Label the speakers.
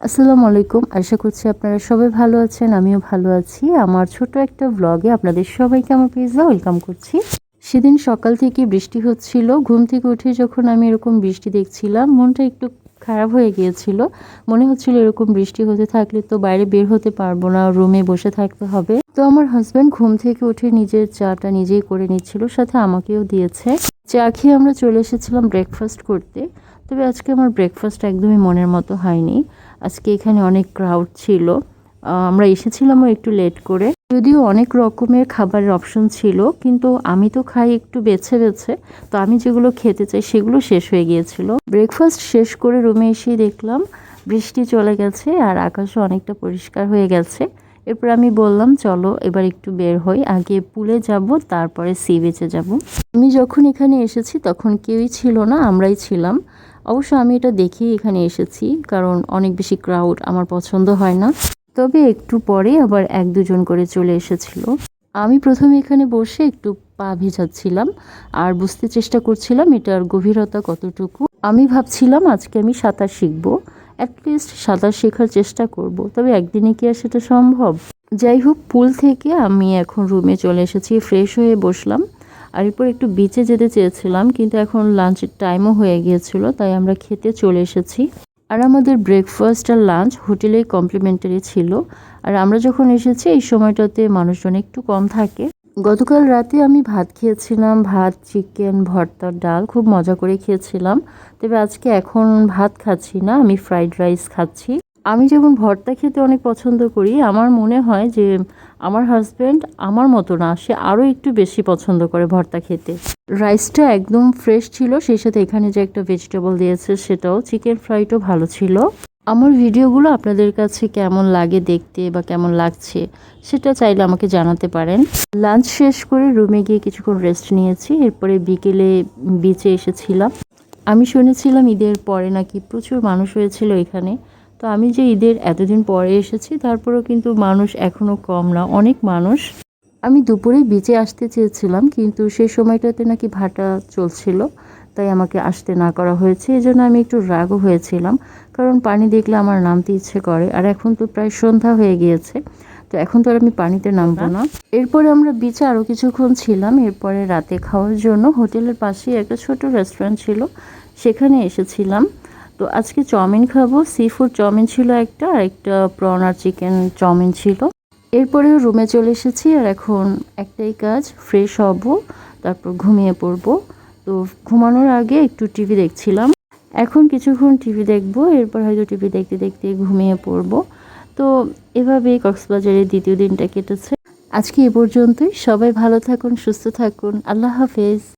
Speaker 1: আসসালামু আলাইকুম। আশা করছি আপনারা সবাই ভালো আছেন। আমিও ভালো আছি। আমার ছোট একটা ব্লগে আপনাদের সবাইকে আমার পেজে ওয়েলকাম করছি। সেদিন সকাল থেকে বৃষ্টি হচ্ছিল। ঘুম থেকে উঠে যখন আমি এরকম বৃষ্টি দেখছিলাম, মনটা একটু খারাপ হয়ে গিয়েছিল। মনে হচ্ছিল এরকম বৃষ্টি হতে থাকলে তো বাইরে বের হতে পারবো না, রুমে বসে থাকতে হবে। তো আমার হাজব্যান্ড ঘুম থেকে উঠে নিজের চাটা নিজেই করে নিচ্ছিল, সাথে আমাকেও দিয়েছে। চা খেয়ে আমরা চলে এসেছিলাম ব্রেকফাস্ট করতে। তবে আজকে আমার ব্রেকফাস্ট একদমই মনের মতো হয়নি। আজকে এখানে অনেক ক্রাউড ছিল। আমরা এসেছিলামও একটু লেট করে। যদিও অনেক রকমের খাবারের অপশন ছিল, কিন্তু আমি তো খাই একটু বেছে বেছে। তো আমি যেগুলো খেতে চাই সেগুলো শেষ হয়ে গিয়েছিল। ব্রেকফাস্ট শেষ করে রুমে এসে দেখলাম বৃষ্টি চলে গেছে আর আকাশও অনেকটা পরিষ্কার হয়ে গেছে। এরপর আমি বললাম চলো এবার একটু বের হই, আগে পুলে যাব তারপরে সি বিচে যাব। আমি যখন এখানে এসেছি তখন কেউই ছিল না, আমরাই ছিলাম। অবশ্য আমি এটা দেখেই এখানে এসেছি, কারণ অনেক বেশি ক্রাউড আমার পছন্দ হয় না। তবে একটু পরে আবার এক দুজন করে চলে এসেছিল। আমি প্রথমে এখানে বসে একটু পা ভিজাচ্ছিলাম আর বুঝতে চেষ্টা করছিলাম এটার গভীরতা কতটুকু। আমি ভাবছিলাম আজকে আমি সাঁতার শিখবো, অ্যাটলিস্ট সাঁতার শেখার চেষ্টা করব। তবে একদিনে কি আর সেটা সম্ভব? যাই হোক, পুল থেকে আমি এখন রুমে চলে এসেছি, ফ্রেশ হয়ে বসলাম। আর এরপর একটু বিচে যেতে চেয়েছিলাম, কিন্তু এখন লাঞ্চের টাইমও হয়ে গিয়েছিল, তাই আমরা খেতে চলে এসেছি। আর আমাদের ব্রেকফাস্ট আর লাঞ্চ হোটেলেই কমপ্লিমেন্টারি ছিল। আর আমরা যখন এসেছি এই সময়টাতে মানুষজন একটু কম থাকে। গতকাল রাতে আমি ভাত খেয়েছিলাম, ভাত, চিকেন, ভর্তা, ডাল, খুব মজা করে খেয়েছিলাম। তবে আজকে এখন ভাত খাচ্ছি না, আমি ফ্রাইড রাইস খাচ্ছি। আমি যখন ভর্তা খেতে অনেক পছন্দ করি, আমার মনে হয় যে আমার হাজব্যান্ড আমার মতো না, সে আরও একটু বেশি পছন্দ করে ভর্তা খেতে। রাইসটা একদম ফ্রেশ ছিল, সেই সাথে এখানে যে একটা ভেজিটেবল দিয়েছে সেটাও, চিকেন ফ্রাইটাও ভালো ছিল। আমার ভিডিওগুলো আপনাদের কাছে কেমন লাগে দেখতে বা কেমন লাগছে সেটা চাইলে আমাকে জানাতে পারেন। লাঞ্চ শেষ করে রুমে গিয়ে কিছুক্ষণ রেস্ট নিয়েছি। এরপরে বিকেলে বিচে এসেছিলাম। আমি শুনেছিলাম ঈদের পরে নাকি প্রচুর মানুষ হয়েছিল এখানে। তো আমি যে ঈদের এতদিন পরে এসেছি, তারপরেও কিন্তু মানুষ এখনও কম না, অনেক মানুষ। আমি দুপুরে বিচে আসতে চেয়েছিলাম, কিন্তু সেই সময়টাতে নাকি ভাটা চলছিল, তাই আমাকে আসতে না করা হয়েছে। এই জন্য আমি একটু রাগও হয়েছিলাম, কারণ পানি দেখলে আমার নামতে ইচ্ছে করে। আর এখন তো প্রায় সন্ধ্যা হয়ে গিয়েছে, তো এখন তো আর আমি পানিতে নামবো না। এরপরে আমরা বিচে আরও কিছুক্ষণ ছিলাম। এরপরে রাতে খাওয়ার জন্য হোটেলের পাশেই একটা ছোট রেস্টুরেন্ট ছিল, সেখানে এসেছিলাম। তো আজকে চাউমিন খাবো। সি ফুড চাউমিন ছিল একটা, আর একটা প্রন আর চিকেন চাউমিন ছিল। এরপরে রুমে চলে এসেছি, আর এখন একটাই কাজ, ফ্রেশ হব, তারপর ঘুমিয়ে পড়বো। তো ঘুমানোর আগে একটু টিভি দেখছিলাম। এখন কিছুক্ষণ টিভি দেখবো, এরপর হয়তো টিভি দেখতে দেখতে ঘুমিয়ে পড়বো। তো এভাবেই কক্সবাজারের দ্বিতীয় দিনটা কেটেছে। আজকে এ পর্যন্তই। সবাই ভালো থাকুন, সুস্থ থাকুন। আল্লাহ হাফেজ।